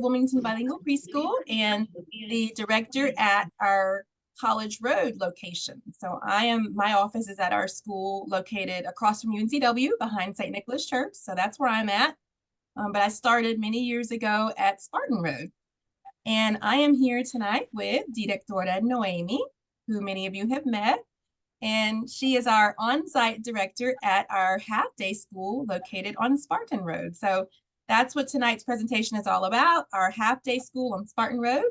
Wilmington Bilingual Preschool and the director at our College Road location. So my office is at our school located across from UNCW behind St. Nicholas Church. So that's where I'm at. But I started many years ago at Spartan Road. And I am here tonight with Directora Noemi, who many of you have met. And she is our on-site director at our half-day school located on Spartan Road. So that's what tonight's presentation is all about, our half-day school on Spartan Road.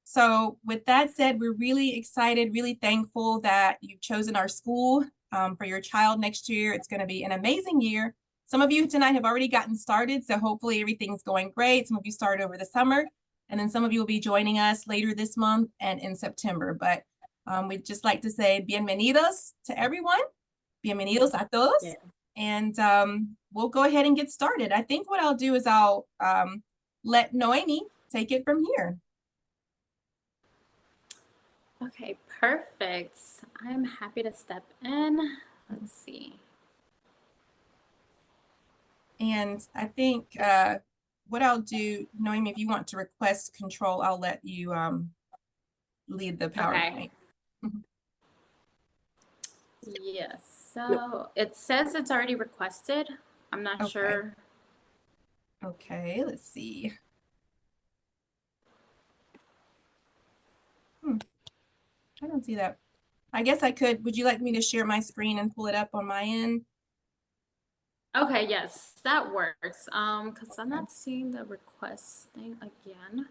So with that said, we're really excited, really thankful that you've chosen our school for your child next year. It's going to be an amazing year. Some of you tonight have already gotten started, so hopefully everything's going great. Some of you started over the summer, and then some of you will be joining us later this month and in September. But we'd just like to say bienvenidos to everyone. Bienvenidos a todos. Yeah. And we'll go ahead and get started. I think what I'll do is I'll let Noemi take it from here. Okay, perfect. I'm happy to step in. Let's see. And I think what I'll do, Noemi, if you want to request control, I'll let you lead the PowerPoint. Okay. Yes, so it says it's already requested. I'm not sure. Okay, let's see. I don't see that. I guess I could. Would you like me to share my screen and pull it up on my end? Okay, yes, that works. Because I'm not seeing the request thing again.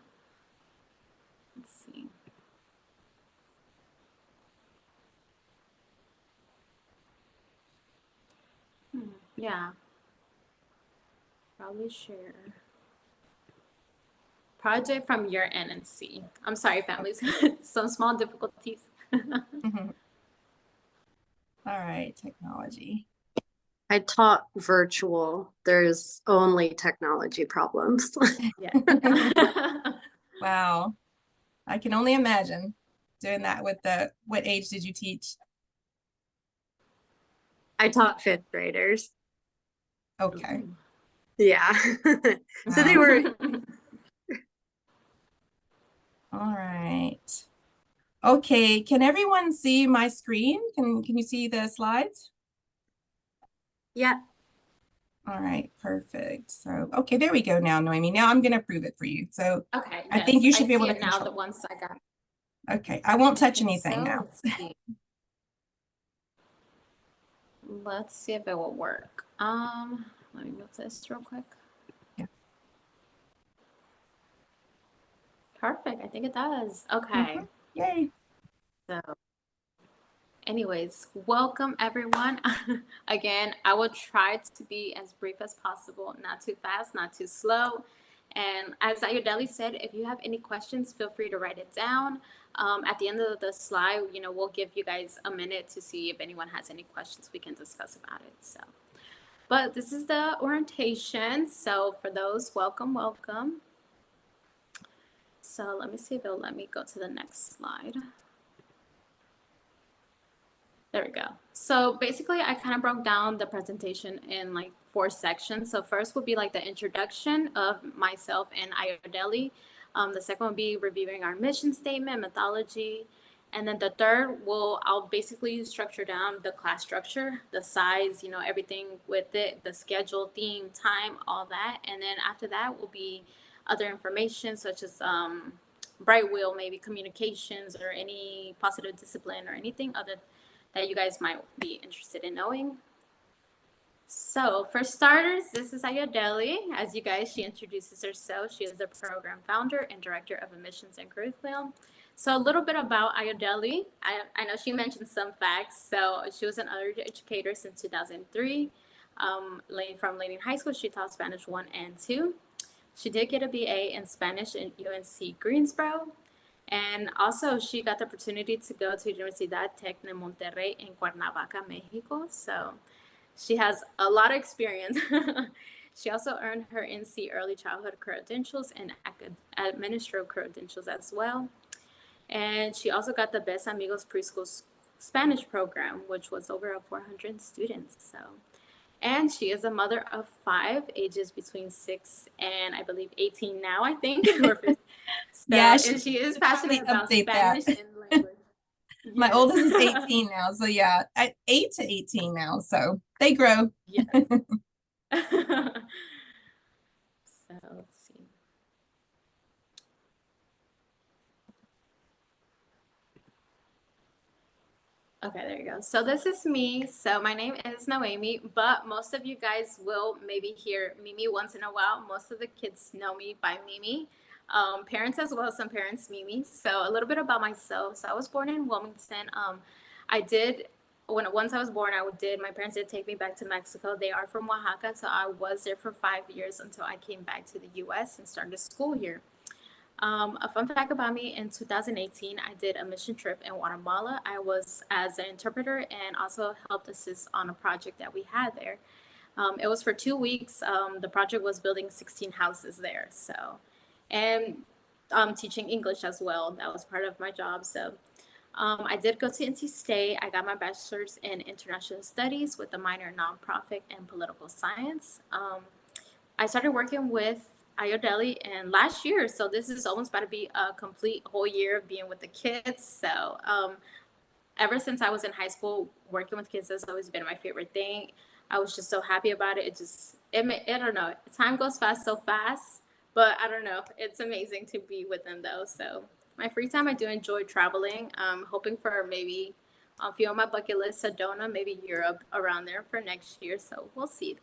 Let's see. Yeah. Probably share. Project from your NNC. I'm sorry, families. Some small difficulties. All right, technology. I taught virtual. There's only technology problems. Yeah. Wow. I can only imagine doing that with what age did you teach? I taught 5th graders. Okay. Yeah. So they were. All right. Okay, can everyone see my screen? Can you see the slides? Yeah. All right, perfect. So, okay, there we go now, Noemi. Now I'm going to prove it for you. So okay, I think you should be able to control. Now the ones I got. Okay, I won't touch anything now. Let's see if it will work. Let me move this real quick. Yeah. Perfect. I think it does. Okay. Yay. So anyways, welcome everyone. Again, I will try to be as brief as possible, not too fast, not too slow. And as Ayodeli said, if you have any questions, feel free to write it down. At the end of the slide, we'll give you guys a minute to see if anyone has any questions we can discuss about it. So, but this is the orientation. So for those, welcome, welcome. So let me see if it'll let me go to the next slide. There we go. So basically, I kind of broke down the presentation in like 4 sections. So first would be like the introduction of myself and Ayodeli. The second would be reviewing our mission statement, methodology. And then the third I'll basically structure down the class structure, the size, everything with it, the schedule, theme, time, all that. And then after that will be other information such as bright wheel, maybe communications or any positive discipline or anything other that you guys might be interested in knowing. So for starters, this is Ayodeli. As you guys, she introduces herself. She is the program founder and director of admissions and curriculum. So a little bit about Ayodeli. I know she mentioned some facts. So she was an early educator since 2003. From Laney High School, she taught Spanish 1 and 2. She did get a BA in Spanish in UNC Greensboro. And also, she got the opportunity to go to Universidad Tec de Monterrey in Cuernavaca, Mexico. So she has a lot of experience. She also earned her NC Early Childhood credentials and administrative credentials as well. And she also got the Best Amigos Preschool Spanish program, which was over 400 students. So, And she is a mother of 5, ages between 6 and I believe 18 now, I think. Yeah, And she is should probably passionate about update that. Spanish and language. My Yes. oldest is 18 now. So yeah, 8 to 18 now. So they grow. Yes. So let's see. Okay, there you go. So this is me. So my name is Noemi, but most of you guys will maybe hear Mimi once in a while. Most of the kids know me by Mimi. Parents as well, some parents Mimi. So a little bit about myself. So I was born in Wilmington. I did once I was born, my parents did take me back to Mexico. They are from Oaxaca, so I was there for 5 years until I came back to the U.S. and started school here. A fun fact about me, in 2018, I did a mission trip in Guatemala. I was as an interpreter and also helped assist on a project that we had there. It was for 2 weeks. The project was building 16 houses there. And teaching English as well. That was part of my job. I did go to NC State. I got my bachelor's in international studies with a minor in nonprofit and political science. I started working with Ayodeli and last year, so this is almost about to be a complete whole year of being with the kids. Ever since I was in high school, working with kids has always been my favorite thing. I was just so happy about it. I don't know. Time goes fast so fast, but I don't know. It's amazing to be with them though. So my free time, I do enjoy traveling. I'm hoping for maybe a few on my bucket list, Sedona, maybe Europe around there for next year. So we'll see.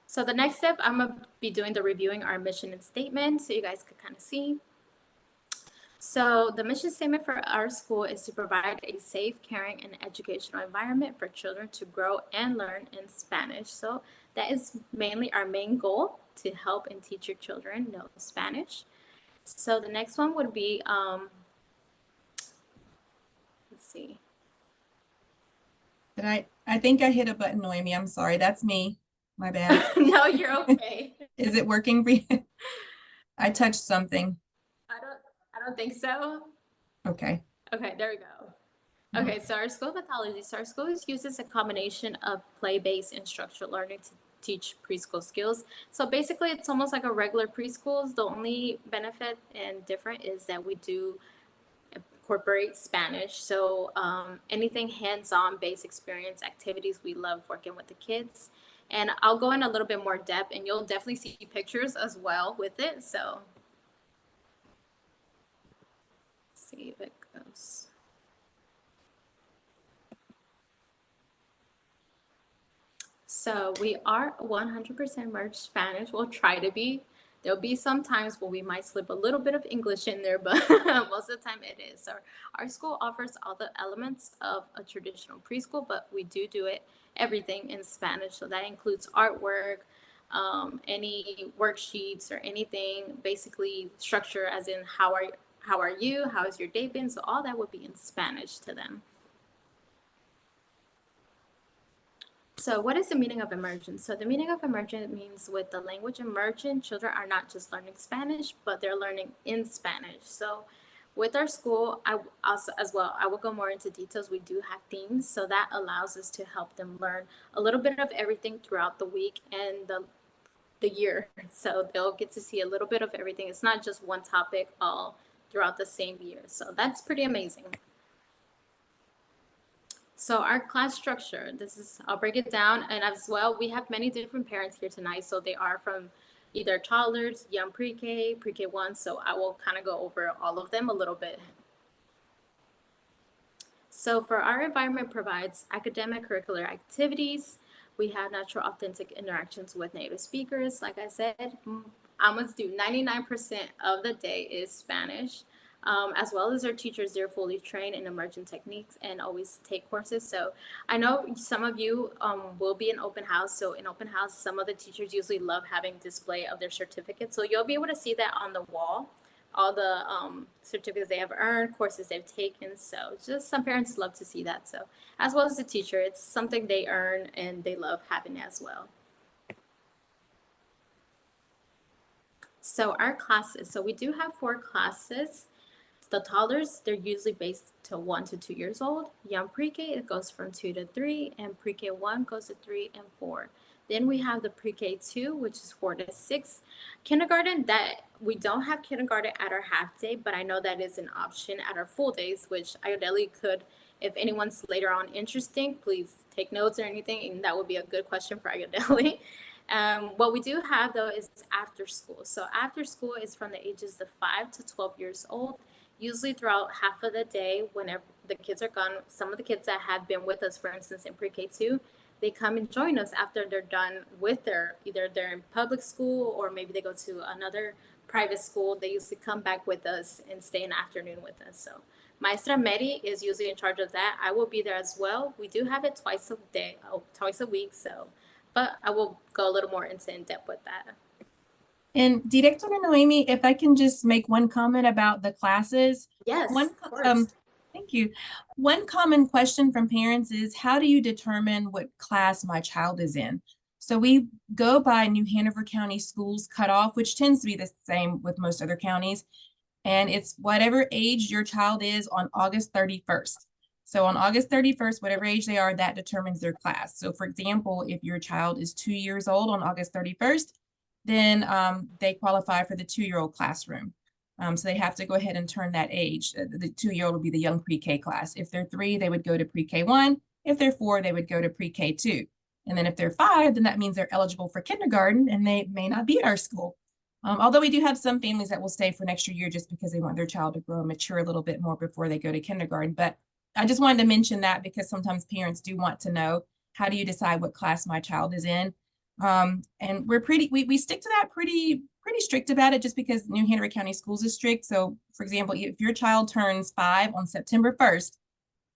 So the next step, I'm gonna be doing the reviewing our mission and statement so you guys could kind of see. So the mission statement for our school is to provide a safe, caring, and educational environment for children to grow and learn in Spanish. So that is mainly our main goal, to help and teach your children know Spanish. So the next one would be, let's see. I think I hit a button, Noemi. I'm sorry. That's me. My bad. No, you're okay. Is it working for you? I touched something. I don't think so. Okay. Okay, there we go. Okay, so our school methodology. So our school uses a combination of play-based and structured learning to teach preschool skills. So basically, it's almost like a regular preschool. The only benefit and different is that we do incorporate Spanish. So anything hands-on based experience activities, we love working with the kids. And I'll go in a little bit more depth, and you'll definitely see pictures as well with it. So let's see if it goes. So we are 100% merged Spanish. We'll try to be. There'll be some times where we might slip a little bit of English in there, but most of the time it is. So our school offers all the elements of a traditional preschool, but we do it everything in Spanish. So that includes artwork, any worksheets or anything, basically structure as in how are you? How has your day been? So all that would be in Spanish to them. So what is the meaning of immersion? So the meaning of immersion means with the language immersion, children are not just learning Spanish, but they're learning in Spanish. So with our school, I also as well, I will go more into details. We do have themes, so that allows us to help them learn a little bit of everything throughout the week and the year. So they'll get to see a little bit of everything. It's not just one topic all throughout the same year. So that's pretty amazing. So our class structure, I'll break it down. And as well, we have many different parents here tonight. So they are from either toddlers, young pre-K, pre-K 1. So I will kind of go over all of them a little bit. So for our environment provides academic curricular activities. We have natural authentic interactions with native speakers. Like I said, I must do 99% of the day is Spanish. As well as our teachers, they're fully trained in emergent techniques and always take courses. So I know some of you will be in open house. So in open house, some of the teachers usually love having display of their certificates. So you'll be able to see that on the wall, all the certificates they have earned, courses they've taken. So just some parents love to see that. So as well as the teacher, it's something they earn and they love having as well. So our classes, so we do have 4 classes. The toddlers, they're usually based to 1 to 2 years old. Young pre-K, it goes from 2 to 3, and pre-K 1 goes to 3 and 4. Then we have the pre-K 2, which is 4 to 6. Kindergarten, that we don't have kindergarten at our half day, but I know that is an option at our full days, which Ayodele could, if anyone's later on interesting, please take notes or anything, and that would be a good question for Ayodele. What we do have though is after school. So after school is from the ages of 5 to 12 years old. Usually throughout half of the day, whenever the kids are gone, some of the kids that have been with us, for instance, in pre-K 2, they come and join us after they're done with either they're in public school or maybe they go to another private school. They usually come back with us and stay an afternoon with us. So Maestra Mary is usually in charge of that. I will be there as well. We do have it twice a week. So, but I will go a little more in depth with that. And Directora Noemi, if I can just make one comment about the classes. Yes, Of course. Thank you. One common question from parents is, how do you determine what class my child is in? So we go by New Hanover County Schools cutoff, which tends to be the same with most other counties. And it's whatever age your child is on August 31st. So on August 31st, whatever age they are, that determines their class. So for example, if your child is 2 years old on August 31st, then they qualify for the 2-year-old classroom. So they have to go ahead and turn that age. The 2-year-old will be the young pre-K class. If they're 3, they would go to pre-K 1. If they're 4, they would go to pre-K 2. And then if they're 5, then that means they're eligible for kindergarten and they may not be at our school. Although we do have some families that will stay for an extra year just because they want their child to grow and mature a little bit more before they go to kindergarten. But I just wanted to mention that because sometimes parents do want to know, how do you decide what class my child is in? And we stick to that pretty strict about it just because New Hanover County Schools is strict. So for example, if your child turns 5 on September 1st,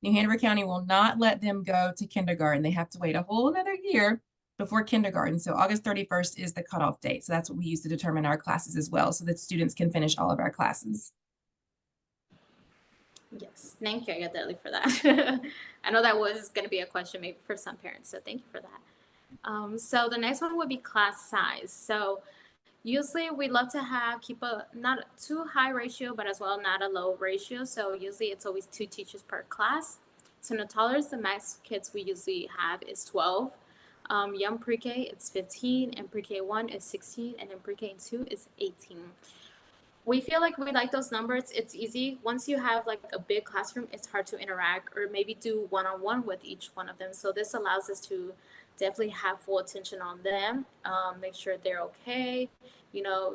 New Hanover County will not let them go to kindergarten. They have to wait a whole another year before kindergarten. So August 31st is the cutoff date. So that's what we use to determine our classes as well, so that students can finish all of our classes. Yes, thank you, Ayodele, for that. I know that was going to be a question maybe for some parents, so thank you for that. So the next one would be class size. So usually we love to keep a not too high ratio, but as well not a low ratio. So usually it's always 2 teachers per class. So in toddlers, the max kids we usually have is 12. Young pre-K, it's 15, and pre-K 1 is 16, and then pre-K 2 is 18. We feel like we like those numbers. It's easy. Once you have like a big classroom, it's hard to interact or maybe do one-on-one with each one of them. So this allows us to definitely have full attention on them, make sure they're okay.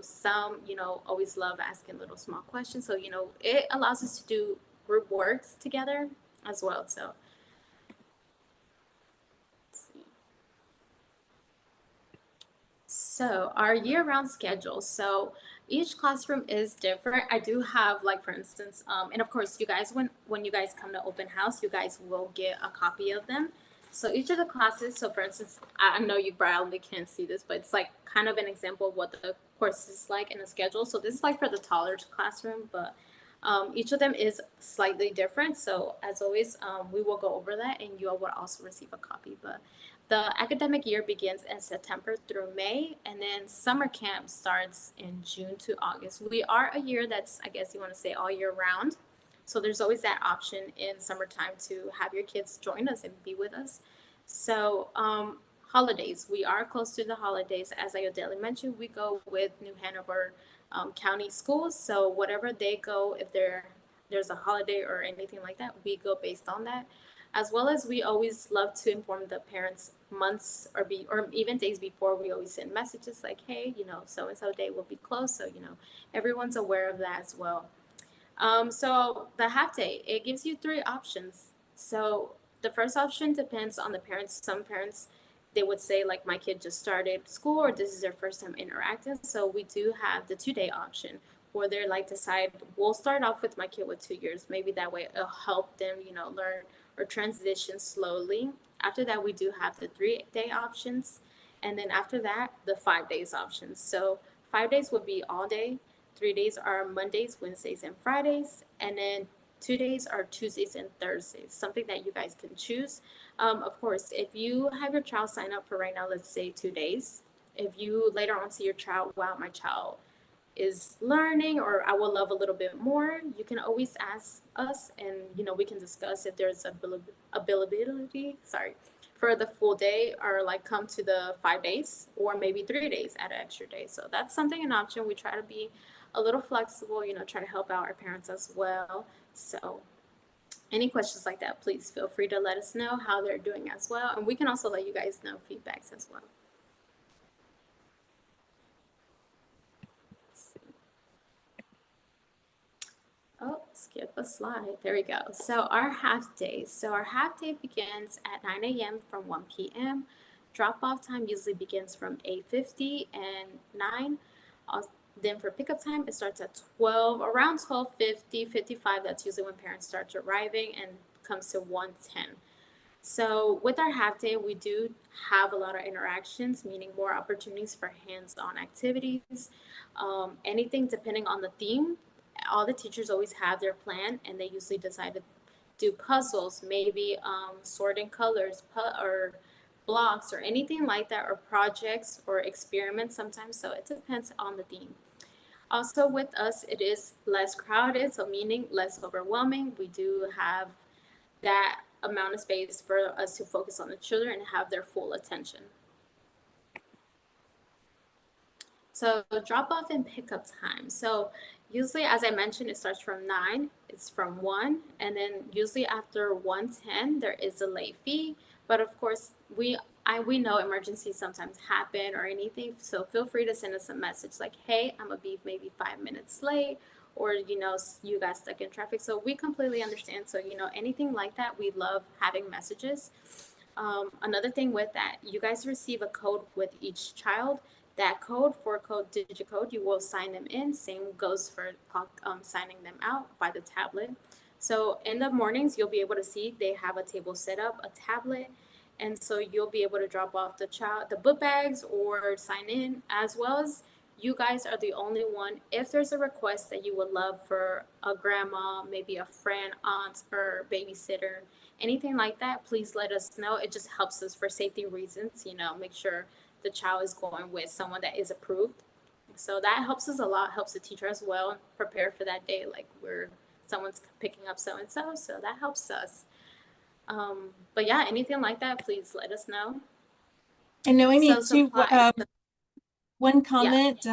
Some, always love asking little small questions. So, it allows us to do group works together as well. So, let's see. So our year-round schedule. So each classroom is different. I do have, like, for instance, and of course, you guys, when you guys come to open house, you guys will get a copy of them. So each of the classes, so for instance, I know you probably can't see this, but it's like kind of an example of what the course is like in a schedule. So this is like for the toddlers classroom, but each of them is slightly different. So as always, we will go over that and you all will also receive a copy. But the academic year begins in September through May, and then summer camp starts in June to August. We are a year that's, I guess you want to say, all year round. So there's always that option in summertime to have your kids join us and be with us. So holidays, we are close to the holidays. As Ayodele mentioned, we go with New Hanover County Schools. So whatever they go, if there's a holiday or anything like that, we go based on that. As well as we always love to inform the parents months or even days before. We always send messages like, hey, so and so day will be closed. So everyone's aware of that as well. So the half day, it gives you 3 options. So the first option depends on the parents. Some parents, they would say, like, my kid just started school or this is their first time interacting. So we do have the 2-day option where they're like, decide, we'll start off with my kid with 2 years. Maybe that way it'll help them, learn or transition slowly. After that, we do have the 3-day options. And then after that, the 5 days options. So 5 days would be all day. 3 days are Mondays, Wednesdays, and Fridays. And then 2 days are Tuesdays and Thursdays, something that you guys can choose. Of course, if you have your child sign up for right now, let's say 2 days, if you later on see your child, wow, my child is learning or I would love a little bit more, you can always ask us, and we can discuss if there's availability, sorry, for the full day, or like come to the 5 days or maybe 3 days at an extra day. So that's something, an option. We try to be a little flexible, try to help out our parents as well. So any questions like that, please feel free to let us know how they're doing as well. And we can also let you guys know feedbacks as well. Oh, skip a slide. There we go. So our half day. So our half day begins at 9 a.m. from 1 p.m. Drop off time usually begins from 8:50 and 9. Then for pickup time, it starts at 12, around 12:50, 55. That's usually when parents start arriving, and comes to 1:10. So with our half day, we do have a lot of interactions, meaning more opportunities for hands-on activities. Anything depending on the theme, all the teachers always have their plan, and they usually decide to do puzzles, maybe sorting colors, or blocks, or anything like that, or projects or experiments sometimes. So it depends on the theme. Also with us, it is less crowded, so meaning less overwhelming. We do have that amount of space for us to focus on the children and have their full attention. So drop off and pickup time. So usually, as I mentioned, it starts from 9, it's from 1, and then usually after 1:10, there is a late fee. But of course, we know emergencies sometimes happen or anything. So feel free to send us a message like, hey, I'm gonna be maybe 5 minutes late, or you got stuck in traffic. So we completely understand. So anything like that, we love having messages. Another thing with that, you guys receive a code with each child. That code, 4-code digit code, you will sign them in. Same goes for signing them out by the tablet. So in the mornings, you'll be able to see they have a table set up, a tablet, and so you'll be able to drop off the book bags or sign in, as well as you guys are the only one. If there's a request that you would love for a grandma, maybe a friend, aunt, or babysitter, anything like that, please let us know. It just helps us for safety reasons, make sure the child is going with someone that is approved. So that helps us a lot, helps the teacher as well prepare for that day, like someone's picking up so and so. So that helps us. But yeah, anything like that, please let us know. And Noemi, So supplies. one comment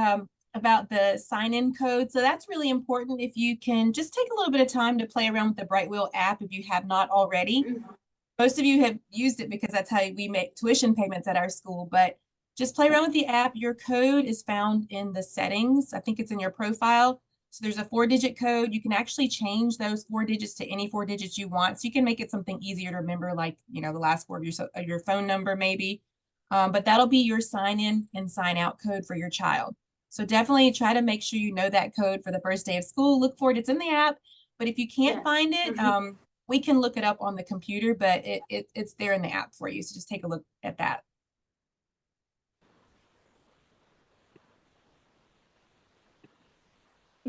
about the sign-in code. So that's really important. If you can just take a little bit of time to play around with the Brightwheel app if you have not already. Mm-hmm. Most of you have used it because that's how we make tuition payments at our school, but just play around with the app. Your code is found in the settings. I think it's in your profile. So there's a 4-digit code. You can actually change those 4 digits to any 4 digits you want. So you can make it something easier to remember, like, the last 4 of your phone number maybe. But that'll be your sign in and sign out code for your child. So definitely try to make sure you know that code for the first day of school. Look for it. It's in the app. But if you can't find it, we can look it up on the computer, but it's there in the app for you. So just take a look at that.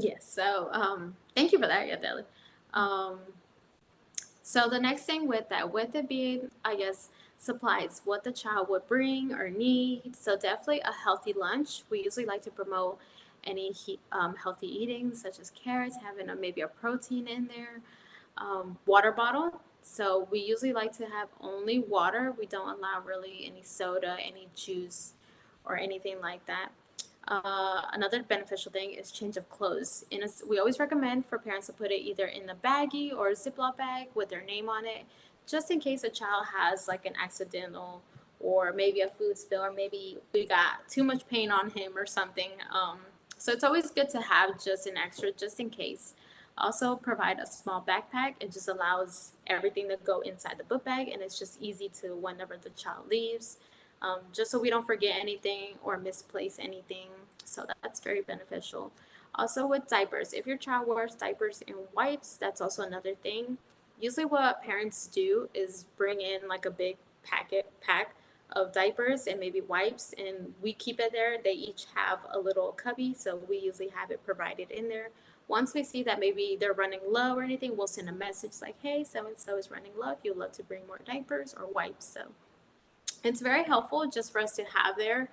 Yes. So thank you for that, Yadeli. So the next thing with that, with it being, I guess, supplies, what the child would bring or need. So definitely a healthy lunch. We usually like to promote any healthy eating, such as carrots, having maybe a protein in there. Water bottle. So we usually like to have only water. We don't allow really any soda, any juice, or anything like that. Another beneficial thing is change of clothes. We always recommend for parents to put it either in a baggie or a Ziploc bag with their name on it, just in case a child has like an accidental or maybe a food spill, or maybe we got too much paint on him or something. So it's always good to have just an extra, just in case. Also provide a small backpack. It just allows everything to go inside the book bag, and it's just easy to whenever the child leaves. Just so we don't forget anything or misplace anything. So that's very beneficial. Also with diapers, if your child wears diapers and wipes, that's also another thing. Usually what parents do is bring in like a big pack of diapers and maybe wipes, and we keep it there. They each have a little cubby, so we usually have it provided in there. Once we see that maybe they're running low or anything, we'll send a message like, hey, so-and-so is running low. If you'd love to bring more diapers or wipes. So it's very helpful just for us to have there.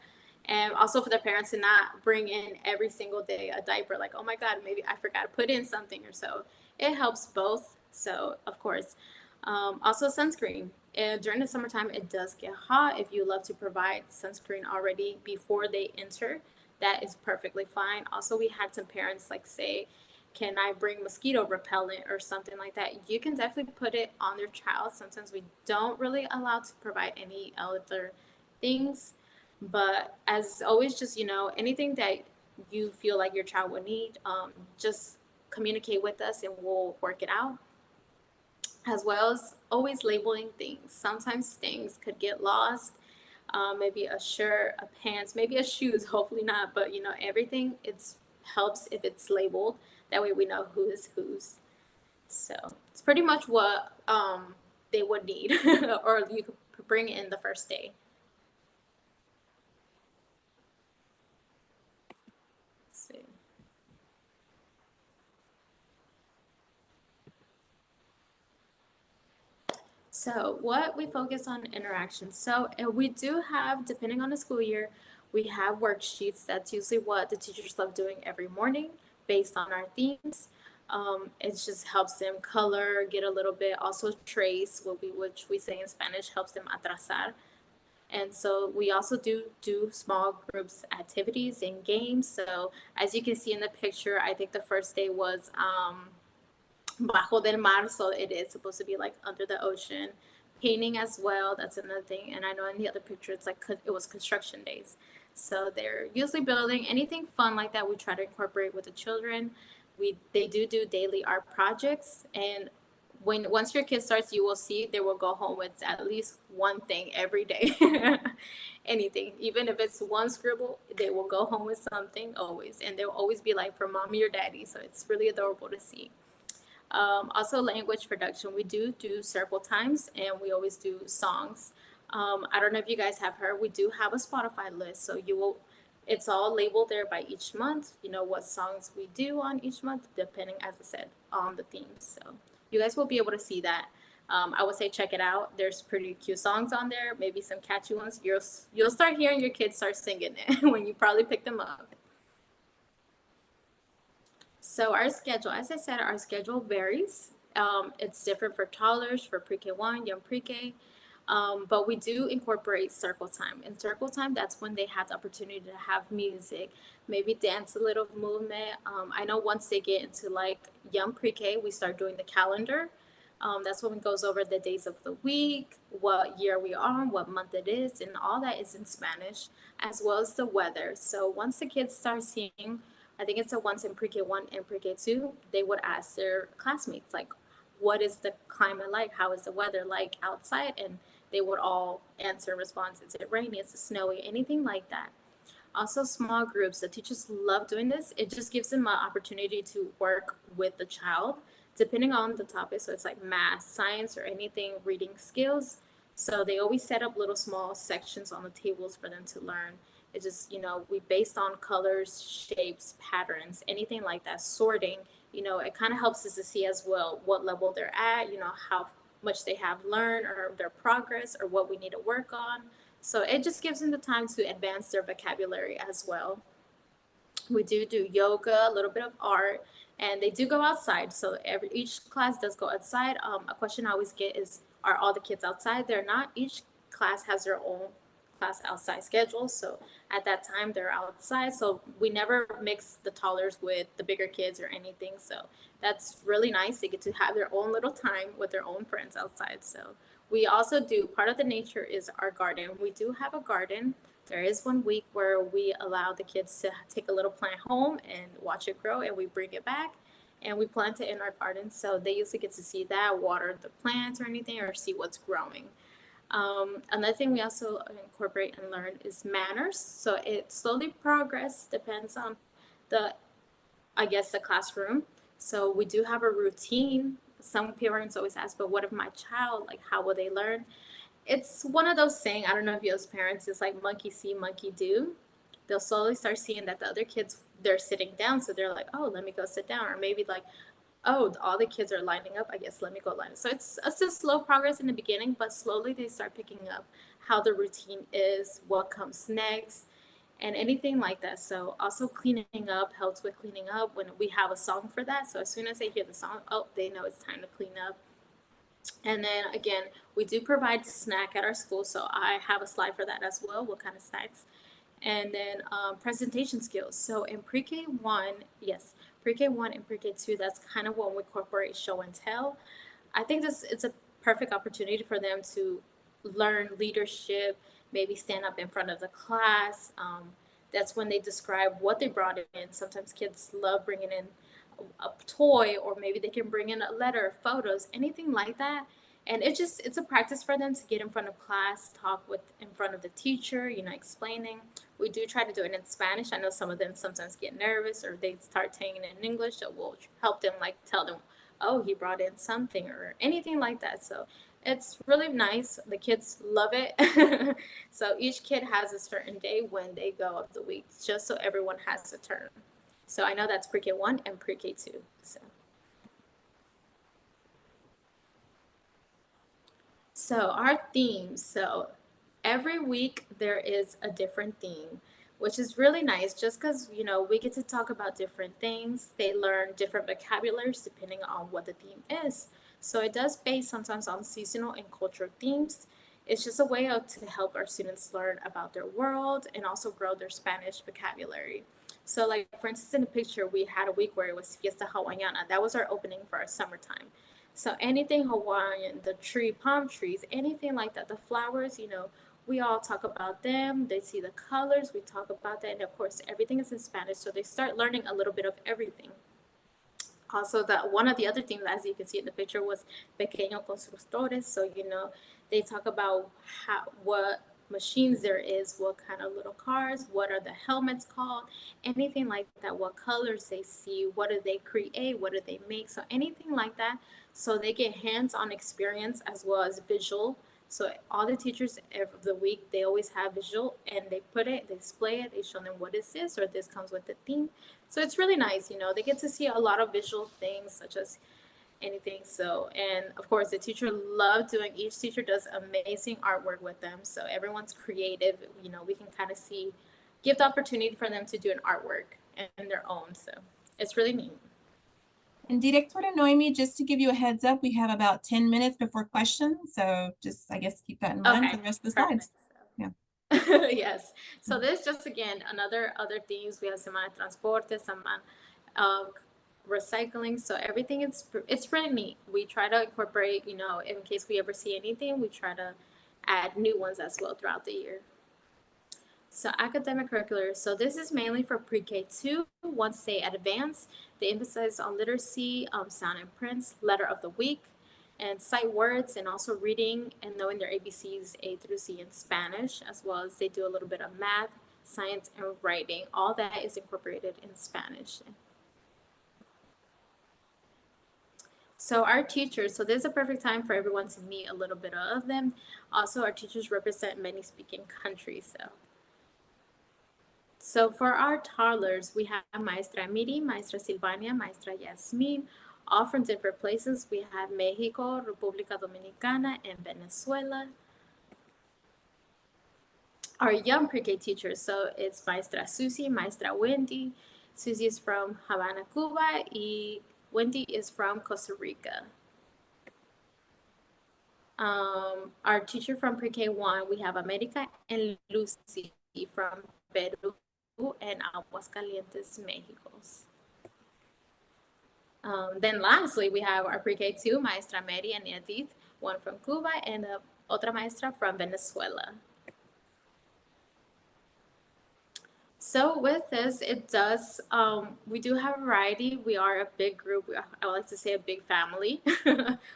And also for the parents to not bring in every single day a diaper, like, oh my God, maybe I forgot to put in something or so. It helps both. So, of course, also sunscreen. And during the summertime, it does get hot. If you love to provide sunscreen already before they enter, that is perfectly fine. Also, we had some parents like say, can I bring mosquito repellent or something like that? You can definitely put it on their child. Sometimes we don't really allow to provide any other things, but as always, just, anything that you feel like your child would need, just communicate with us and we'll work it out. As well as always labeling things. Sometimes things could get lost. Maybe a shirt, a pants, maybe a shoes, hopefully not, but everything, it's helps if it's labeled. That way we know who is whose. So it's pretty much what they would need, or you could bring in the first day. Let's see. So what we focus on interactions. So we do have, depending on the school year, we have worksheets. That's usually what the teachers love doing every morning based on our themes. It just helps them color, get a little bit, also trace, which we say in Spanish helps them atrasar. And so we also do small groups activities and games. So as you can see in the picture, I think the first day was bajo del mar, so it is supposed to be like under the ocean. Painting as well, that's another thing. And I know in the other picture, it's like it was construction days. So they're usually building anything fun like that. We try to incorporate with the children. They do daily art projects, and once your kid starts, you will see they will go home with at least one thing every day. Anything, even if it's one scribble, they will go home with something always, and they'll always be like for mommy or daddy. So it's really adorable to see. Also language production, we do several times, and we always do songs. I don't know if you guys have heard, we do have a Spotify list, so it's all labeled there by each month, what songs we do on each month, depending, as I said, on the themes. So you guys will be able to see that. I would say check it out. There's pretty cute songs on there, maybe some catchy ones. You'll start hearing your kids start singing it when you probably pick them up. So our schedule, as I said, our schedule varies. It's different for toddlers, for pre-K1, young pre-K. But we do incorporate circle time. In circle time, that's when they have the opportunity to have music, maybe dance a little movement. I know once they get into like young pre-K, we start doing the calendar. That's when it goes over the days of the week, what year we are on, what month it is, and all that is in Spanish, as well as the weather. So once the kids start seeing, I think it's a once in pre-K1 and pre-K2, they would ask their classmates, like, what is the climate like? How is the weather like outside? And they would all answer and respond, is it rainy? Is it snowy? Anything like that. Also, small groups. The teachers love doing this. It just gives them an opportunity to work with the child, depending on the topic. So it's like math, science, or anything, reading skills. So they always set up little small sections on the tables for them to learn. It's just, we based on colors, shapes, patterns, anything like that, sorting, it kind of helps us to see as well what level they're at, how much they have learned or their progress or what we need to work on. So it just gives them the time to advance their vocabulary as well. We do yoga, a little bit of art, and they do go outside. So each class does go outside. A question I always get is, are all the kids outside? They're not. Each class has their own class outside schedule. So at that time, they're outside. So we never mix the toddlers with the bigger kids or anything. So that's really nice. They get to have their own little time with their own friends outside. So we also do, part of the nature is our garden. We do have a garden. There is 1 week where we allow the kids to take a little plant home and watch it grow, and we bring it back and we plant it in our garden. So they usually get to see that, water the plants or anything, or see what's growing. Another thing we also incorporate and learn is manners. So it slowly progress, depends on the classroom. So we do have a routine. Some parents always ask, but what if my child, like, how will they learn? It's one of those saying, I don't know if you as parents, it's like monkey see, monkey do. They'll slowly start seeing that the other kids, they're sitting down. So they're like, oh, let me go sit down. Or maybe like, oh, all the kids are lining up, I guess let me go line up. So it's a slow progress in the beginning, but slowly they start picking up how the routine is, what comes next. and anything like that. So also cleaning up helps with cleaning up when we have a song for that. So as soon as they hear the song, oh, they know it's time to clean up. And then again, we do provide snack at our school. So I have a slide for that as well. What kind of snacks? And then presentation skills. So in pre-K 1, yes, pre-K 1 and pre-K 2, that's kind of when we incorporate show and tell. I think this it's a perfect opportunity for them to learn leadership, maybe stand up in front of the class. That's when they describe what they brought in. Sometimes kids love bringing in a toy, or maybe they can bring in a letter, photos, anything like that. And it's a practice for them to get in front of class, talk with in front of the teacher, explaining. We do try to do it in Spanish. I know some of them sometimes get nervous or they start saying it in English, so we'll help them, like tell them, oh, he brought in something or anything like that. So it's really nice. The kids love it. So each kid has a certain day when they go of the week, just so everyone has a turn. So I know that's pre-K 1 and pre-K 2. So our themes. So every week there is a different theme, which is really nice just because, we get to talk about different things. They learn different vocabularies depending on what the theme is. So it does base sometimes on seasonal and cultural themes. It's just a way to help our students learn about their world and also grow their Spanish vocabulary. So, like for instance, in the picture, we had a week where it was Fiesta Hawaiiana. That was our opening for our summertime. So anything Hawaiian, the tree, palm trees, anything like that, the flowers, we all talk about them. They see the colors, we talk about that, and of course, everything is in Spanish, so they start learning a little bit of everything. Also, one of the other things, as you can see in the picture, was pequeño constructores. So they talk about what machines there is, what kind of little cars, what are the helmets called, anything like that, what colors they see, what do they create, what do they make, so anything like that. So they get hands-on experience as well as visual. So all the teachers of the week, they always have visual, and they display it, they show them what is this, or this comes with the theme. So it's really nice, they get to see a lot of visual things such as anything. So, and of course, the teacher loved doing, each teacher does amazing artwork with them. So everyone's creative, we can kind of give the opportunity for them to do an artwork in their own. So it's really neat. And Directora Noemi, just to give you a heads up, we have about 10 minutes before questions. So just, I guess, keep that in mind for the rest of the slides. Yeah. Yes. So this just, again, other themes. We have Semana de Transporte, Semana of recycling. So everything it's really neat. We try to incorporate, in case we ever see anything, we try to add new ones as well throughout the year. So academic curricular. So this is mainly for pre-K 2. Once they advance, they emphasize on literacy, sound and prints, letter of the week, and sight words, and also reading and knowing their ABCs A through Z in Spanish, as well as they do a little bit of math, science, and writing. All that is incorporated in Spanish. So our teachers, so this is a perfect time for everyone to meet a little bit of them. Also, our teachers represent many speaking countries. So for our toddlers, we have Maestra Miri, Maestra Silvania, Maestra Yasmin, all from different places. We have Mexico, República Dominicana, and Venezuela. Our young pre-K teachers, so it's Maestra Susie, Maestra Wendy. Susie is from Havana, Cuba, and Wendy is from Costa Rica. Our teacher from pre-K 1, we have America and Lucy from Peru and Aguascalientes, Mexico. Then lastly, we have our pre-K 2, Maestra Mary and Edith, one from Cuba and otra maestra from Venezuela. So with this, we do have a variety. We are a big group. I like to say a big family.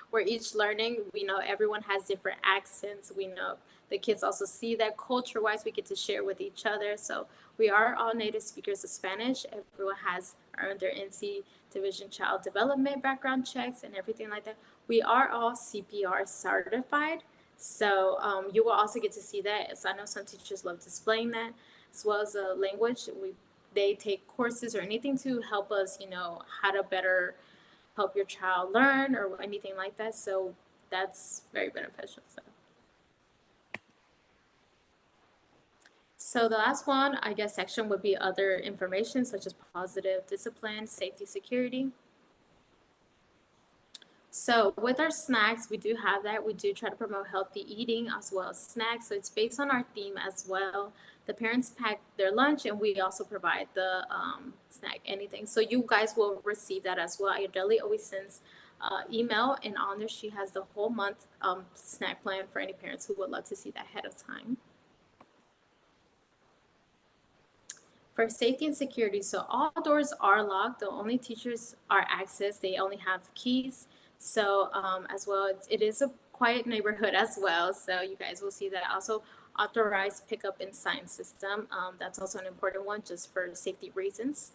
We're each learning. We know everyone has different accents. We know the kids also see that culture-wise we get to share with each other. So we are all native speakers of Spanish. Everyone has earned their NC Division Child Development background checks and everything like that. We are all CPR certified. So you will also get to see that. So I know some teachers love displaying that, as well as a language. They take courses or anything to help us, how to better help your child learn or anything like that. So that's very beneficial. So the last one, I guess, section would be other information such as positive discipline, safety, security. So with our snacks, we do have that. We do try to promote healthy eating as well as snacks. So it's based on our theme as well. The parents pack their lunch and we also provide the snack, anything. So you guys will receive that as well. Your deli always sends email, and on there she has the whole month snack plan for any parents who would love to see that ahead of time. For safety and security, so all doors are locked. The only teachers are accessed. They only have keys. So as well, it is a quiet neighborhood as well. So you guys will see that also authorized pickup and sign system. That's also an important one just for safety reasons.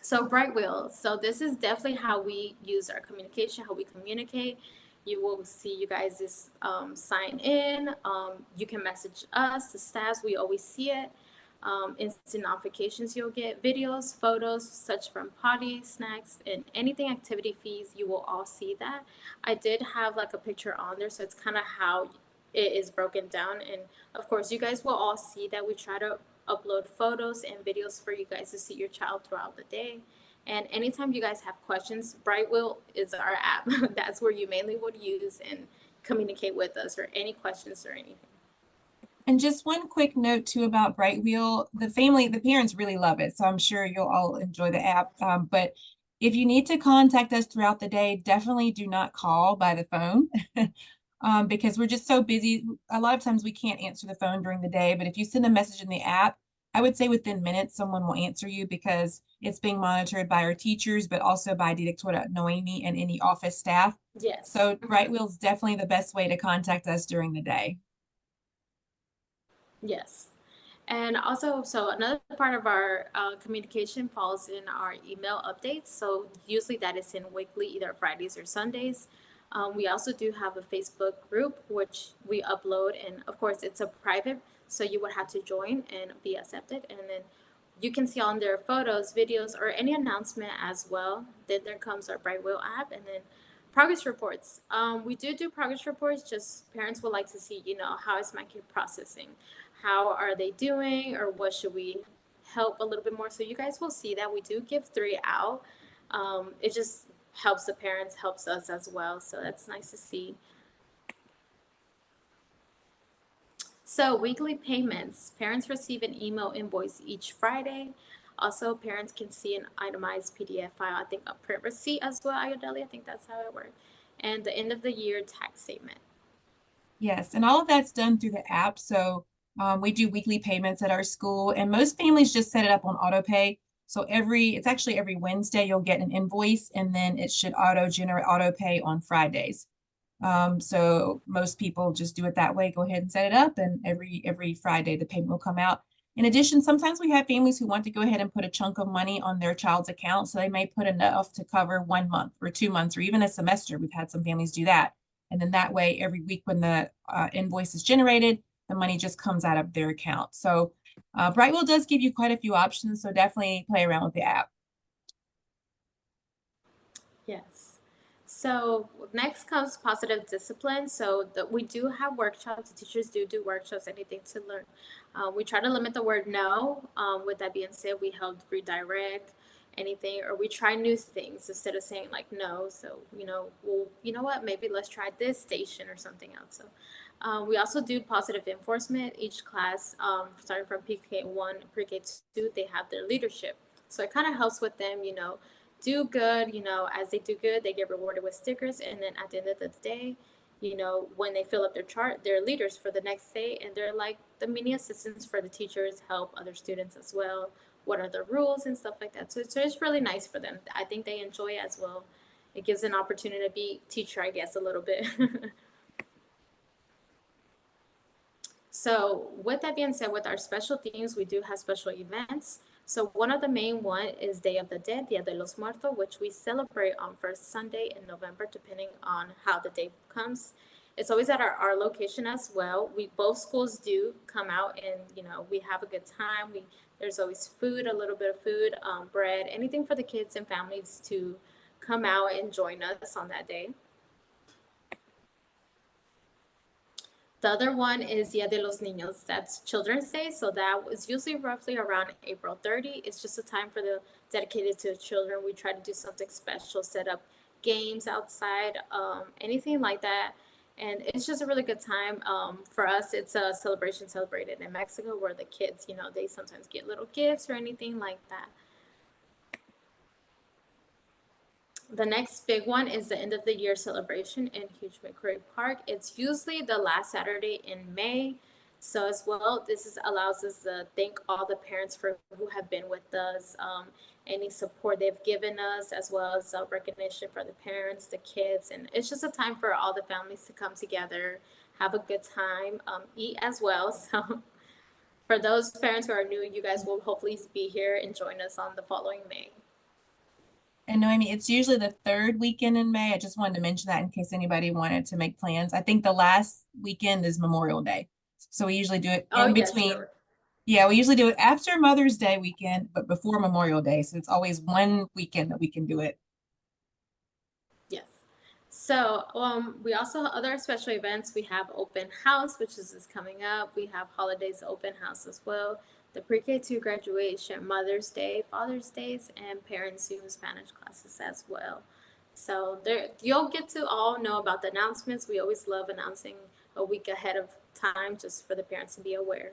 So Bright Wheel. So this is definitely how we use our communication, how we communicate. You will see you guys just sign in. You can message us, the staffs. We always see it. Instant notifications you'll get, videos, photos, such from potty, snacks, and anything activity fees. You will all see that. I did have like a picture on there, so it's kind of how it is broken down. And of course, you guys will all see that we try to upload photos and videos for you guys to see your child throughout the day. And anytime you guys have questions, Brightwheel is our app. That's where you mainly would use and communicate with us or any questions or anything. And just one quick note too about Bright Wheel, the parents really love it. So I'm sure you'll all enjoy the app. But if you need to contact us throughout the day, definitely do not call by the phone. Because we're just so busy. A lot of times we can't answer the phone during the day, but if you send a message in the app, I would say within minutes, someone will answer you because it's being monitored by our teachers, but also by Directora Noemi and any office staff. Yes. So Bright Wheel is definitely the best way to contact us during the day. Yes. And also, so another part of our communication falls in our email updates. So usually that is in weekly, either Fridays or Sundays. We also do have a Facebook group, which we upload. And of course, it's a private, so you would have to join and be accepted. And then you can see on their photos, videos, or any announcement as well. Then there comes our Brightwheel app, and then progress reports. We do progress reports. Just parents would like to see, how is my kid processing? How are they doing, or what should we help a little bit more? So you guys will see that we do give 3 out. It just helps the parents, helps us as well. So that's nice to see. So weekly payments, parents receive an email invoice each Friday. Also, parents can see an itemized PDF file, I think a print receipt as well, Ayodeli, I think that's how it works. And the end of the year tax statement. Yes, and all of that's done through the app. So we do weekly payments at our school, and most families just set it up on auto pay. So it's actually every Wednesday you'll get an invoice, and then it should auto pay on Fridays. So most people just do it that way. Go ahead and set it up, and every Friday the payment will come out. In addition, sometimes we have families who want to go ahead and put a chunk of money on their child's account. So they may put enough to cover 1 month or 2 months or even a semester. We've had some families do that. And then that way, every week when the invoice is generated, the money just comes out of their account. So Brightwheel does give you quite a few options. So definitely play around with the app. Yes. So next comes positive discipline. So we do have workshops. The teachers do workshops, anything to learn. We try to limit the word no. With that being said, we help redirect anything, or we try new things instead of saying like no. So, well, you know what, maybe let's try this station or something else. So we also do positive enforcement. Each class, starting from PK1, pre-K2, they have their leadership. So it kind of helps with them, do good, as they do good, they get rewarded with stickers. And then at the end of the day, when they fill up their chart, they're leaders for the next day, and they're like the mini assistants for the teachers, help other students as well. What are the rules and stuff like that. So it's really nice for them. I think they enjoy it as well. It gives an opportunity to be teacher, I guess, a little bit. So with that being said, with our special themes, we do have special events. So one of the main one is Day of the Dead, Dia de los Muertos, which we celebrate on first Sunday in November, depending on how the day comes. It's always at our location as well. Both schools do come out, and we have a good time. There's always food, a little bit of food, bread, anything for the kids and families to come out and join us on that day. The other one is Dia de los Niños. That's Children's Day. So that was usually roughly around April 30. It's just a time for the dedicated to children. We try to do something special, set up games outside, anything like that. And it's just a really good time. For us, it's a celebration celebrated in Mexico where the kids, they sometimes get little gifts or anything like that. The next big one is the end of the year celebration in Huge McCrory Park. It's usually the last Saturday in May. So as well, allows us to thank all the parents for who have been with us, any support they've given us, as well as recognition for the parents, the kids, and it's just a time for all the families to come together, have a good time, eat as well. So for those parents who are new, you guys will hopefully be here and join us on the following May. And Noemi, it's usually the third weekend in May. I just wanted to mention that in case anybody wanted to make plans. I think the last weekend is Memorial Day. So we usually do it in between. Sure. Yeah, we usually do it after Mother's Day weekend, but before Memorial Day. So it's always one weekend that we can do it. Yes. So we also have other special events. We have open house, which is coming up. We have holidays open house as well. The pre-K2 graduation, Mother's Day, Father's Days, and Parents Zoom Spanish classes as well. So you'll get to all know about the announcements. We always love announcing a week ahead of time just for the parents to be aware.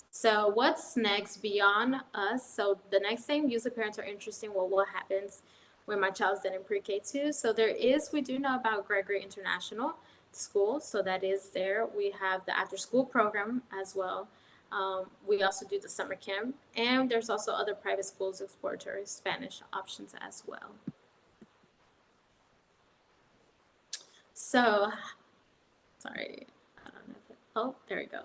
So what's next beyond us? So the next thing, usually parents are interested in what happens when my child's done in pre-K2. So we do know about Gregory International School. So that is there. We have the after school program as well. We also do the summer camp, and there's also other private schools, exploratory Spanish options as well. So, sorry, I don't know oh, there we go.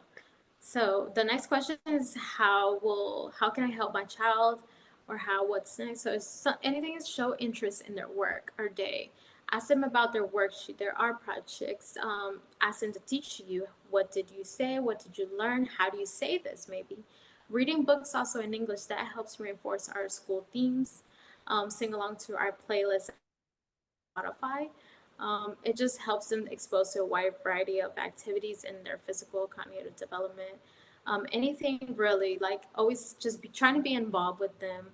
So the next question is how can I help my child, or what's next? So anything is show interest in their work or day. Ask them about their worksheet, their art projects. Ask them to teach you, what did you say? What did you learn? How do you say this maybe? Reading books also in English, that helps reinforce our school themes. Sing along to our playlist on Spotify. It just helps them expose to a wide variety of activities in their physical cognitive development. Anything really, like always just trying to be involved with them,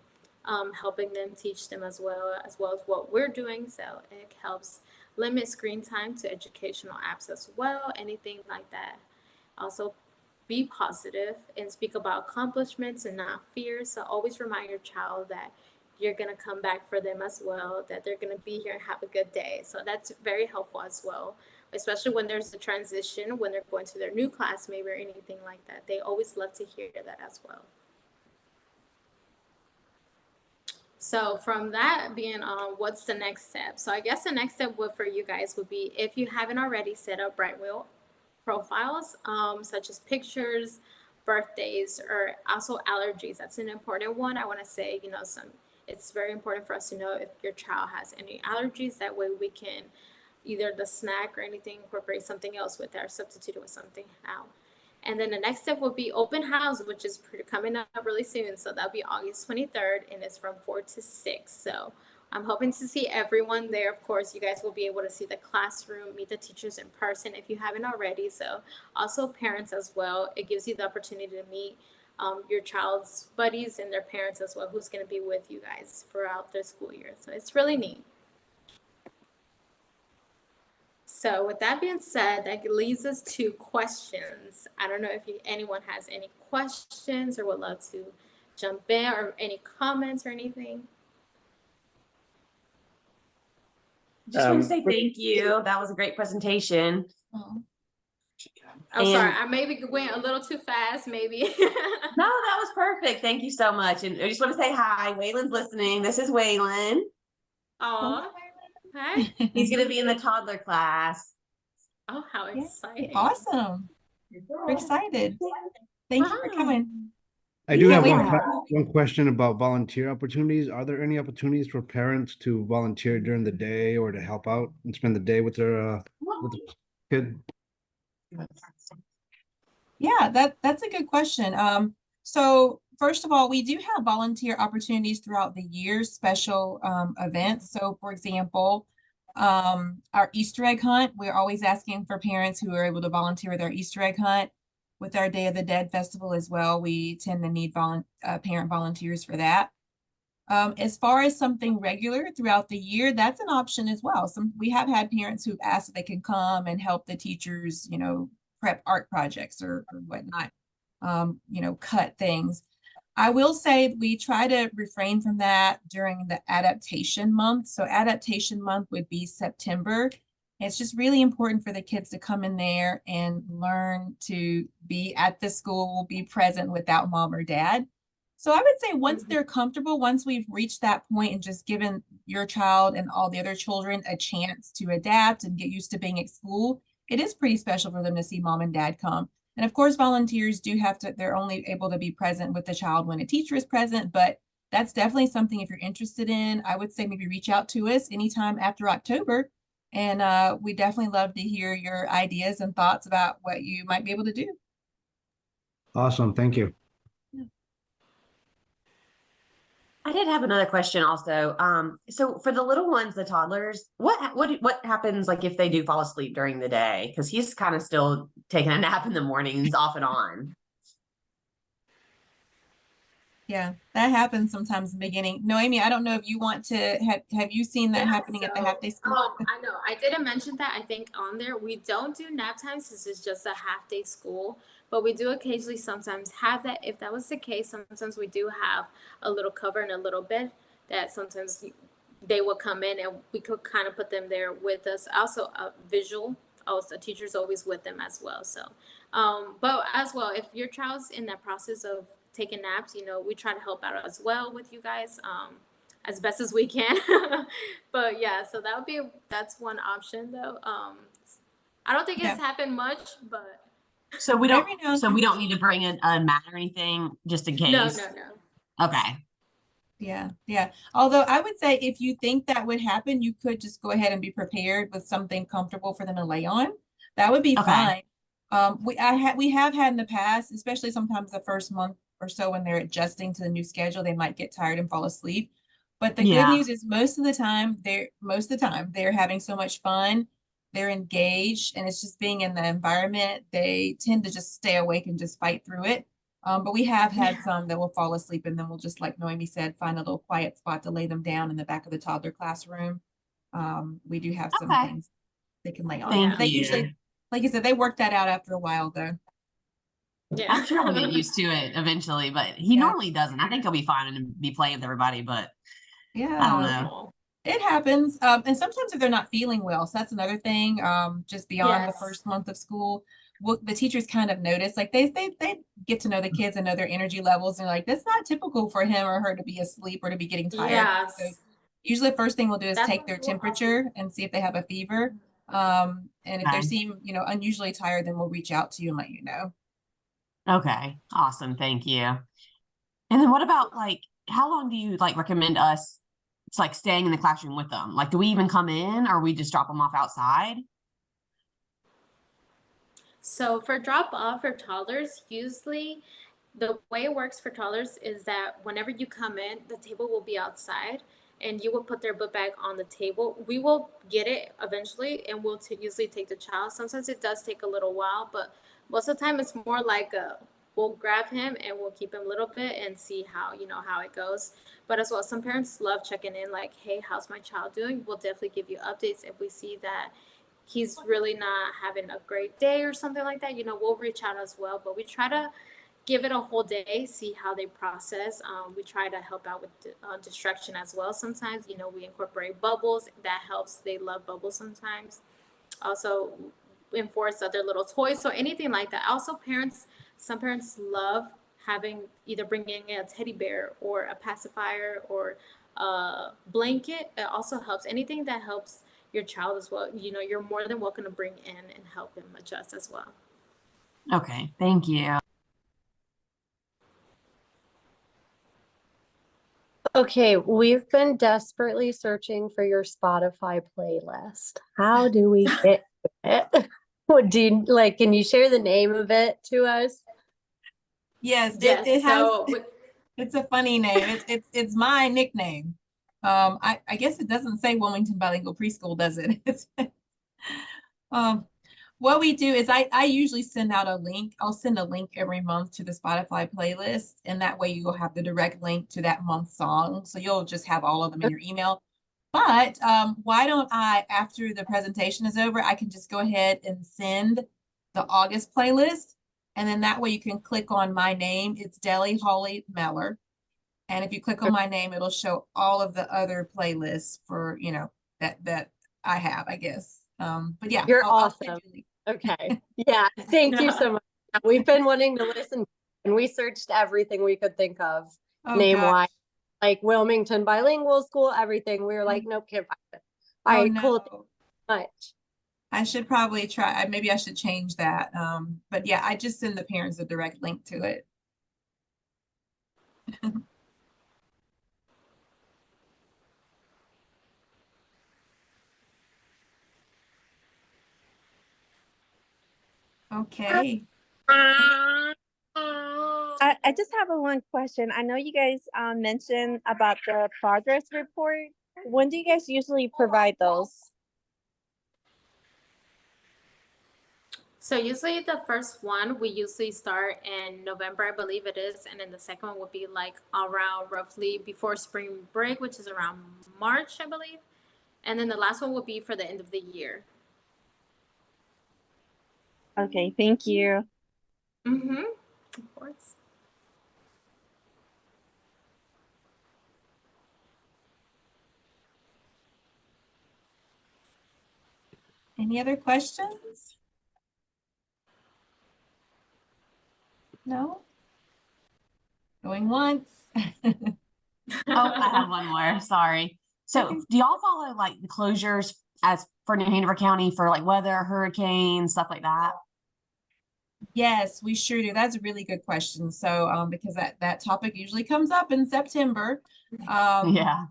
helping them, teach them as well as what we're doing. So it helps limit screen time to educational apps as well, anything like that. Also, be positive and speak about accomplishments and not fear. So always remind your child that you're going to come back for them as well, that they're going to be here and have a good day. So that's very helpful as well, especially when there's a transition, when they're going to their new class maybe or anything like that. They always love to hear that as well. So from that being what's the next step? So I guess the next step for you guys would be, if you haven't already, set up Brightwheel profiles, such as pictures, birthdays, or also allergies. That's an important one. I want to say, it's very important for us to know if your child has any allergies. That way we can either the snack or anything incorporate something else with that, or substitute it with something out. And then the next step will be open house, which is coming up really soon. So that'll be August 23rd, and it's from 4 to 6. So I'm hoping to see everyone there. Of course, you guys will be able to see the classroom, meet the teachers in person if you haven't already. So also parents as well. It gives you the opportunity to meet your child's buddies and their parents as well, who's going to be with you guys throughout the school year. So it's really neat. So with that being said, that leads us to questions. I don't know if anyone has any questions or would love to jump in, or any comments or anything. Just want to say thank you. That was a great presentation. I'm sorry, I maybe went a little too fast, maybe. No, that was perfect. Thank you so much. And I just want to say hi. Wayland's listening. This is Wayland. Oh, hi. He's going to be in the toddler class. Oh, how exciting. Awesome. We're excited. Thank you for coming. I do have one question about volunteer opportunities. Are there any opportunities for parents to volunteer during the day or to help out and spend the day with their kid? Yeah, that's a good question. So first of all, we do have volunteer opportunities throughout the year, special events. So for example, Our Easter egg hunt, we're always asking for parents who are able to volunteer with our Easter egg hunt. With our Day of the Dead festival as well, we tend to need parent volunteers for that. As far as something regular throughout the year, that's an option as well. We have had parents who've asked if they can come and help the teachers, prep art projects or whatnot, cut things. I will say we try to refrain from that during the adaptation month. So adaptation month would be September. It's just really important for the kids to come in there and learn to be at the school, be present without mom or dad. So I would say once they're comfortable, once we've reached that point and just given your child and all the other children a chance to adapt and get used to being at school, it is pretty special for them to see mom and dad come. And of course, volunteers do have to, they're only able to be present with the child when a teacher is present, but that's definitely something if you're interested in, I would say maybe reach out to us anytime after October. And we definitely love to hear your ideas and thoughts about what you might be able to do. Awesome. Thank you. I did have another question also. So for the little ones, the toddlers, what happens like if they do fall asleep during the day? Because he's kind of still taking a nap in the mornings off and on. Yeah, that happens sometimes in the beginning. Noemi, I don't know if you want to have you seen that Yeah, happening at the half day school? I know. I didn't mention that. I think on there we don't do nap time since it's just a half day school, but we do occasionally sometimes have that. If that was the case, sometimes we do have a little cover and a little bed that sometimes they will come in and we could kind of put them there with us. Also, a visual. Also, teacher's always with them as well. So, but as well, if your child's in that process of taking naps, we try to help out as well with you guys. As best as we can. But yeah, so that's one option though. I don't think Yeah. it's happened much, but So we Every now and don't need to bring a mat or anything just in no, case. no. Okay. Yeah. Although I would say if you think that would happen, you could just go ahead and be prepared with something comfortable for them to lay on. That would be Okay. fine. We have had in the past, especially sometimes the first month or so when they're adjusting to the new schedule, they might get tired and fall asleep. But the good Yeah. news is most of the time they're having so much fun, they're engaged, and it's just being in the environment. They tend to just stay awake and just fight through it. But we have had some that will fall asleep and then we'll just, like Noemi said, find a little quiet spot to lay them down in the back of the toddler classroom. We do have some Okay. things they can lay on. Thank They you. usually, like I said, they work that out after a while though. Yeah. I'm sure he'll get used to it eventually, but he Yeah. normally doesn't. I think he'll be fine and be playing with everybody, but I don't Yeah, know. it happens. And sometimes if they're not feeling well, so that's another thing. Just beyond the Yes. first month of school, the teachers kind of notice, like they get to know the kids and know their energy levels, and like that's not typical for him or her to be asleep or to be getting tired. So Yes. usually the first thing we'll do is That's take what their we were also- temperature and see if they have a fever. And if they Okay. seem, unusually tired, then we'll reach out to you and let you know. Okay. Awesome. Thank you. And then what about like how long do you like recommend us it's like staying in the classroom with them? Like do we even come in or we just drop them off outside? So for drop off for toddlers, usually the way it works for toddlers is that whenever you come in, the table will be outside and you will put their book bag on the table. We will get it eventually and we'll usually take the child. Sometimes it does take a little while, but most of the time it's more like we'll grab him and we'll keep him a little bit and see how it goes. But as well, some parents love checking in like, hey, how's my child doing? We'll definitely give you updates if we see that he's really not having a great day or something like that. We'll reach out as well, but we try to give it a whole day, see how they process. We try to help out with distraction as well. Sometimes, we incorporate bubbles. That helps. They love bubbles sometimes. Also, enforce other little toys. So anything like that. Also, some parents love having either bringing a teddy bear or a pacifier or a blanket. It also helps. Anything that helps your child as well. You're more than welcome to bring in and help them adjust as well. Okay. Thank you. Okay, we've been desperately searching for your Spotify playlist. How do we get it? Can you share the name of it to us? Yes, Yes. it has. So It's a funny name. It's my nickname. I guess it doesn't say Wilmington Bilingual Preschool, does it? Um, what we do is I usually send out a link. I'll send a link every month to the Spotify playlist, and that way you'll have the direct link to that month's song. So you'll just have all of them in your email. But why don't I, after the presentation is over, I can just go ahead and send the August playlist. And then that way you can click on my name. It's Deli Holly Meller. And if you click on my name, it'll show all of the other playlists for, that I have, I guess. But yeah, You're I'll send awesome. you a link. Okay. Yeah. Thank you so much. We've been wanting to listen and we searched everything we could think of Oh, name-wise, gosh. like Wilmington Bilingual School, everything. We were like, nope, can't find it. All Oh, right, cool. Thank no. you so much. I should probably try. Maybe I should change that. But yeah, I just send the parents a direct link to it. Okay. I just have one question. I know you guys mentioned about the progress report. When do you guys usually provide those? So usually the first one, we usually start in November, I believe it is. And then the second one would be like around roughly before spring break, which is around March, I believe. And then the last one will be for the end of the year. Okay, thank you. Mm-hmm. Of course. Any other questions? No? Going once. Oh, I have one more. Sorry. So, Okay. do y'all follow like the closures as for New Hanover County for like weather, hurricanes, stuff like that? Yes, we sure do. That's a really good question. So, because that topic usually comes up in September. Yeah.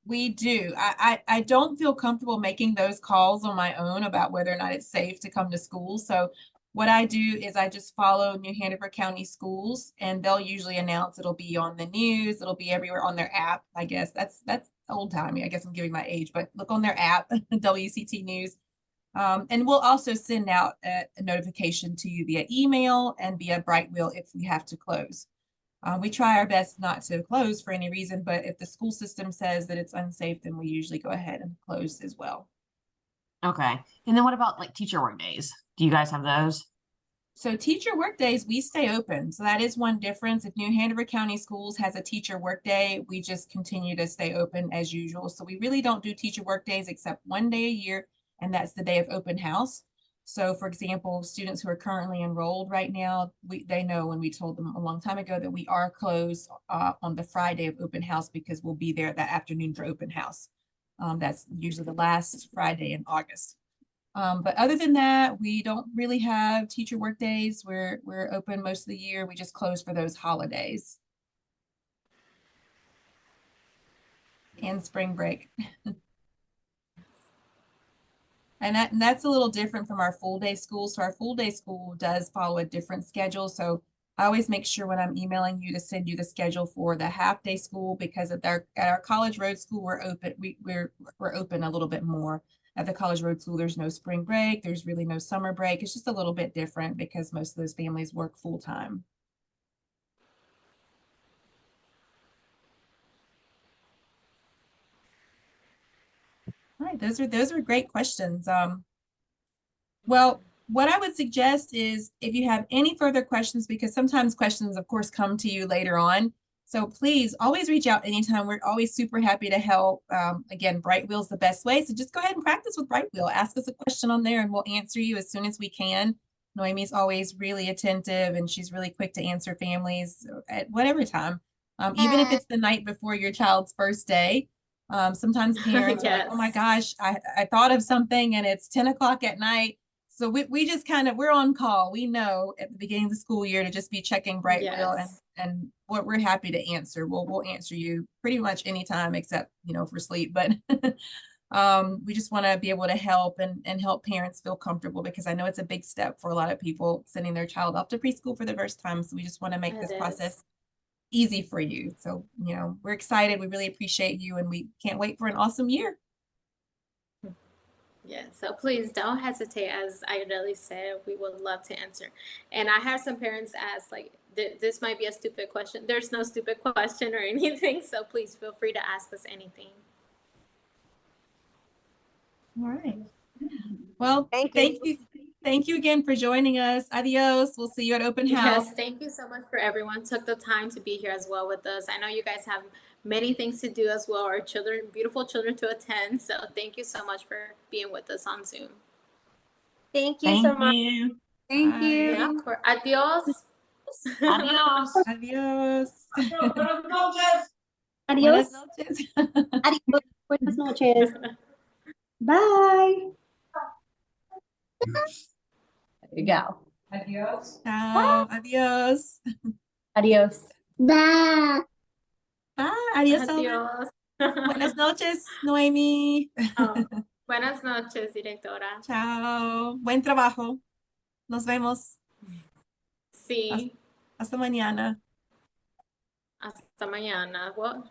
We do. I don't feel comfortable making those calls on my own about whether or not it's safe to come to school. So what I do is I just follow New Hanover County Schools, and they'll usually announce it'll be on the news. It'll be everywhere on their app. I guess that's old timey. I guess I'm giving my age, but look on their app, WCT News. And we'll also send out a notification to you via email and via Brightwheel if we have to close. We try our best not to close for any reason, but if the school system says that it's unsafe, then we usually go ahead and close as well. Okay. And then what about like teacher work days? Do you guys have those? So teacher work days, we stay open. So that is one difference. If New Hanover County Schools has a teacher work day, we just continue to stay open as usual. So we really don't do teacher work days except one day a year, and that's the day of open house. So for example, students who are currently enrolled right now, they know when we told them a long time ago that we are closed on the Friday of open house because we'll be there that afternoon for open house. That's usually the last Friday in August. But other than that, we don't really have teacher work days. We're open most of the year. We just close for those holidays and spring break. And that's a little different from our full day school. So our full day school does follow a different schedule. So I always make sure when I'm emailing you to send you the schedule for the half day school, because at our College Road School, we're open. We're open a little bit more. At the College Road School, there's no spring break. There's really no summer break. It's just a little bit different because most of those families work full time. All right, those are great questions. Well, what I would suggest is if you have any further questions, because sometimes questions, of course, come to you later on. So please always reach out anytime. We're always super happy to help. Again, Brightwheel's the best way. So just go ahead and practice with Brightwheel. Ask us a question on there and we'll answer you as soon as we can. Noemi's always really attentive and she's really quick to answer families at whatever time. Even if it's the night before your child's first day. Sometimes parents are like, oh my Yes. gosh, I thought of something and it's 10 o'clock at night. So we just we're on call. We know at the beginning of the school year to just be checking Brightwheel Yes. and what we're happy to answer. We'll answer you pretty much anytime except, for sleep. But we just want to be able to help and help parents feel comfortable because I know it's a big step for a lot of people sending their child off to preschool for the first time. So we just want to make It this is. process easy for you. So, we're excited. We really appreciate you and we can't wait for an awesome year. Yeah, so please don't hesitate. As Ayodele said, we would love to answer. And I have some parents ask, like, this might be a stupid question. There's no stupid question or anything, so please feel free to ask us anything. All right. Well, Thank thank you. Thank you again for joining us. Adios. We'll see you at open house. Yes, thank you so much for everyone took the time to be here as well with us. I know you guys have many things to do as well, our children, beautiful children to attend. So thank you so much for being with us on Zoom. Thank you so much. you. Thank Bye. you. Yeah, of course. Adios. Adios. Adios. Adios. Buenas noches. Adios. Buenas noches. Bye. There you go. Ciao. Adios. Adios. Bye. Bye. Adios. Alma. Adios. Buenas noches, Noemi. Oh, buenas noches, directora. Chao. Buen trabajo. Nos vemos. Sí. Hasta mañana. Hasta mañana. What?